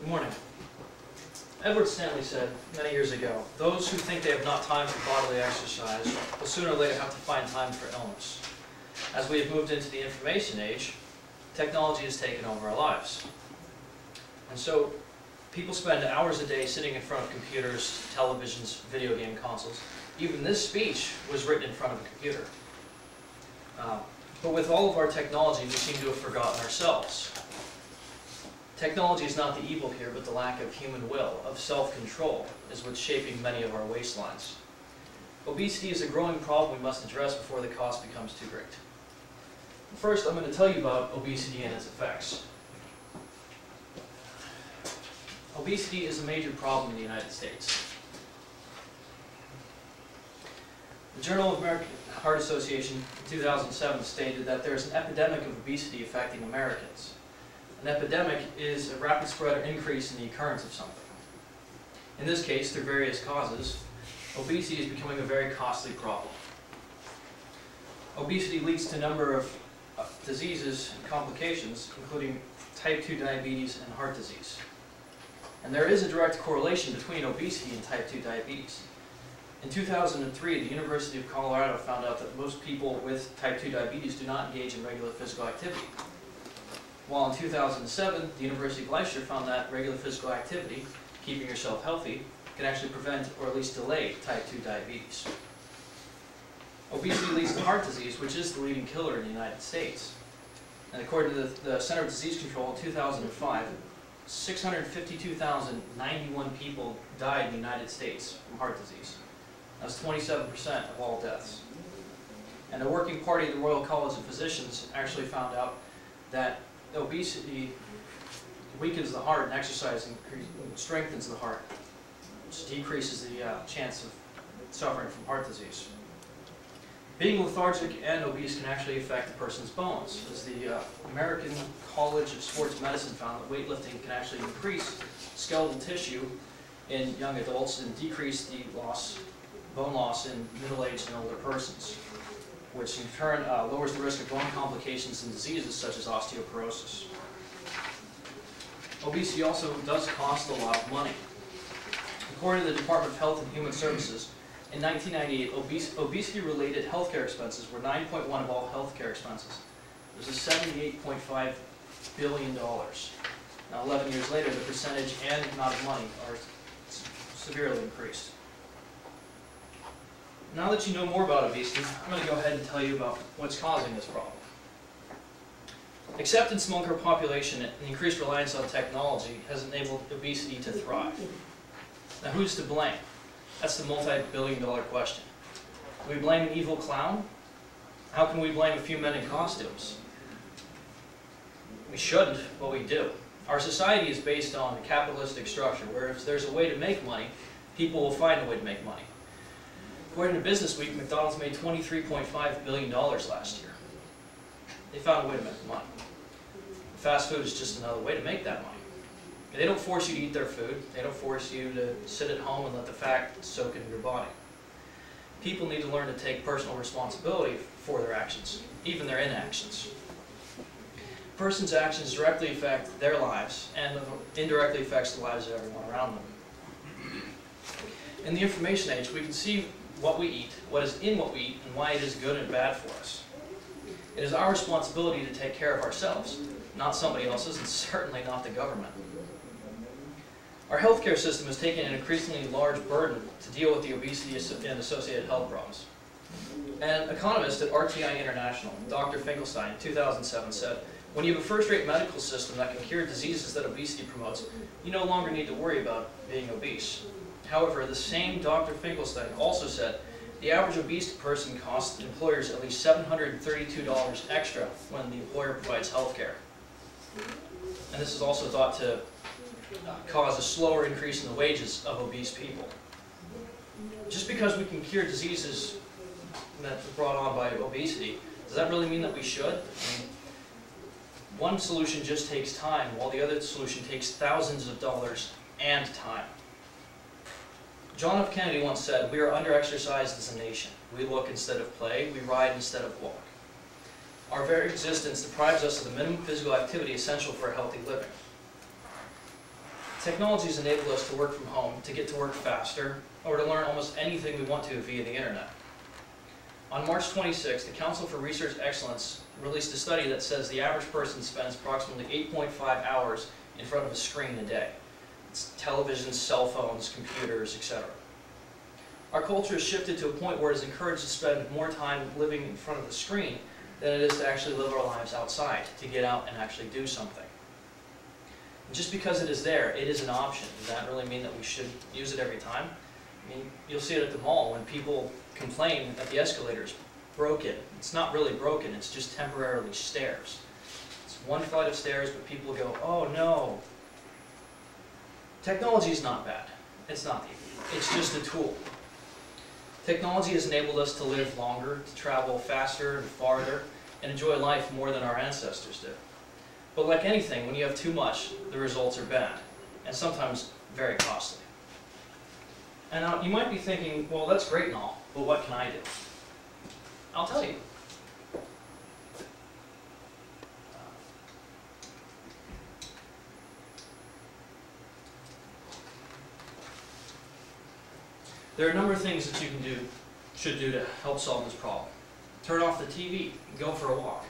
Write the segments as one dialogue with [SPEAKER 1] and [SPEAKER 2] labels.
[SPEAKER 1] Good morning. Edward Stanley said many years ago, those who think they have not time for bodily exercise will sooner or later have to find time for illness. As we have moved into the information age, technology has taken over our lives. And so people spend hours a day sitting in front of computers, televisions, video game consoles. Even this speech was written in front of a computer. But with all of our technology, we seem to have forgotten ourselves. Technology is not the evil here, but the lack of human will, of self-control, is what's shaping many of our waistlines. Obesity is a growing problem we must address before the cost becomes too great. First, I'm going to tell you about obesity and its effects. Obesity is a major problem in the United States. The Journal of American Heart Association in 2007 stated that there is an epidemic of obesity affecting Americans. An epidemic is a rapid spread or increase in the occurrence of something. In this case, through various causes, obesity is becoming a very costly problem. Obesity leads to a number of diseases and complications, including type 2 diabetes and heart disease. And there is a direct correlation between obesity and type 2 diabetes. In 2003, the University of Colorado found out that most people with type 2 diabetes do not engage in regular physical activity. While in 2007, the University of Leicester found that regular physical activity, keeping yourself healthy, can actually prevent or at least delay type 2 diabetes. Obesity leads to heart disease, which is the leading killer in the United States. And according to the Center for Disease Control in 2005, 652,091 people died in the United States from heart disease. That's 27% of all deaths. And the Working Party of the Royal College of Physicians actually found out that obesity weakens the heart and exercise strengthens the heart, which decreases the chance of suffering from heart disease. Being lethargic and obese can actually affect a person's bones, as the American College of Sports Medicine found that weightlifting can actually increase skeletal tissue in young adults and decrease the bone loss in middle-aged and older persons, which in turn lowers the risk of bone complications and diseases such as osteoporosis. Obesity also does cost a lot of money. According to the Department of Health and Human Services, in 1998, obesity-related healthcare expenses were 9.1% of all healthcare expenses. It was $78.5 billion. Now, 11 years later, the percentage and amount of money are severely increased. Now that you know more about obesity, I'm going to go ahead and tell you about what's causing this problem. Acceptance among our population and increased reliance on technology has enabled obesity to thrive. Now, who's to blame? That's the multi-billion-dollar question. Do we blame an evil clown? How can we blame a few men in costumes? We shouldn't, but we do. Our society is based on a capitalistic structure, where if there's a way to make money, people will find a way to make money. According to Business Week, McDonald's made $23.5 billion last year. They found a way to make money. Fast food is just another way to make that money. They don't force you to eat their food. They don't force you to sit at home and let the fat soak into your body. People need to learn to take personal responsibility for their actions, even their inactions. A person's actions directly affect their lives and indirectly affects the lives of everyone around them. In the information age, we can see what we eat, what is in what we eat, and why it is good and bad for us. It is our responsibility to take care of ourselves, not somebody else's, and certainly not the government. Our healthcare system has taken an increasingly large burden to deal with the obesity and associated health problems. An economist at RTI International, Dr. Finkelstein, in 2007 said, "When you have a first-rate medical system that can cure diseases that obesity promotes, you no longer need to worry about being obese." However, the same Dr. Finkelstein also said, the average obese person costs employers at least $732 extra when the employer provides health care. And this is also thought to cause a slower increase in the wages of obese people. Just because we can cure diseases that are brought on by obesity, does that really mean that we should? I mean, one solution just takes time, while the other solution takes thousands of dollars and time. John F. Kennedy once said, "We are under-exercised as a nation. We look instead of play. We ride instead of walk." Our very existence deprives us of the minimum physical activity essential for a healthy living. Technology has enabled us to work from home, to get to work faster, or to learn almost anything we want to via the internet. On March 26th, the Council for Research Excellence released a study that says the average person spends approximately 8.5 hours in front of a screen a day. It's televisions, cell phones, computers, etc. Our culture has shifted to a point where it is encouraged to spend more time living in front of the screen than it is to actually live our lives outside, to get out and actually do something. And just because it is there, it is an option. Does that really mean that we should use it every time? I mean, you'll see it at the mall when people complain that the escalator is broken. It's not really broken, it's just temporarily stairs. It's one flight of stairs, but people go, oh no. Technology is not bad. It's not evil. It's just a tool. Technology has enabled us to live longer, to travel faster and farther, and enjoy life more than our ancestors did. But like anything, when you have too much, the results are bad, and sometimes very costly. And now you might be thinking, well, that's great and all, but what can I do? I'll tell you. There are a number of things that you should do to help solve this problem. Turn off the TV and go for a walk.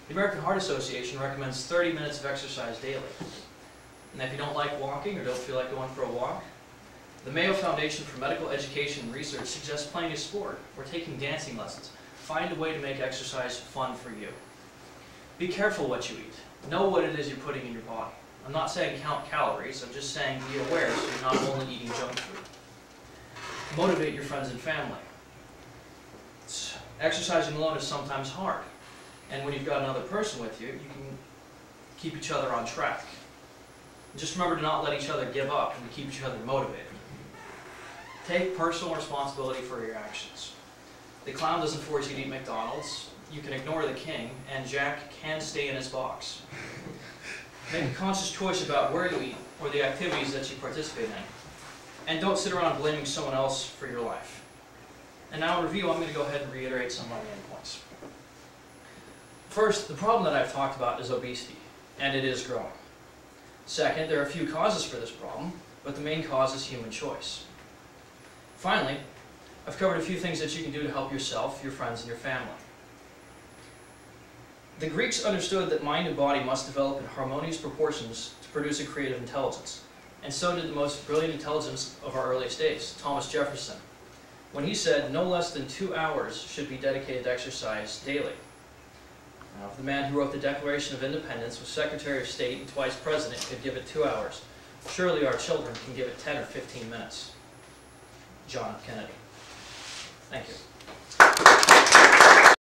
[SPEAKER 1] The American Heart Association recommends 30 minutes of exercise daily. And if you don't like walking or don't feel like going for a walk, the Mayo Foundation for Medical Education and Research suggests playing a sport or taking dancing lessons. Find a way to make exercise fun for you. Be careful what you eat. Know what it is you're putting in your body. I'm not saying count calories, I'm just saying be aware so you're not only eating junk food. Motivate your friends and family. Exercising alone is sometimes hard. And when you've got another person with you, you can keep each other on track. Just remember to not let each other give up and to keep each other motivated. Take personal responsibility for your actions. The clown doesn't force you to eat McDonald's. You can ignore the king, and Jack can stay in his box. Make a conscious choice about where you eat or the activities that you participate in. And don't sit around blaming someone else for your life. And now in review, I'm going to go ahead and reiterate some of my main points. First, the problem that I've talked about is obesity, and it is growing. Second, there are a few causes for this problem, but the main cause is human choice. Finally, I've covered a few things that you can do to help yourself, your friends, and your family. The Greeks understood that mind and body must develop in harmonious proportions to produce a creative intelligence. And so did the most brilliant intelligence of our earliest days, Thomas Jefferson, when he said no less than 2 hours should be dedicated to exercise daily. Now, if the man who wrote the Declaration of Independence was Secretary of State and twice President could give it 2 hours, surely our children can give it 10 or 15 minutes. John F. Kennedy. Thank you.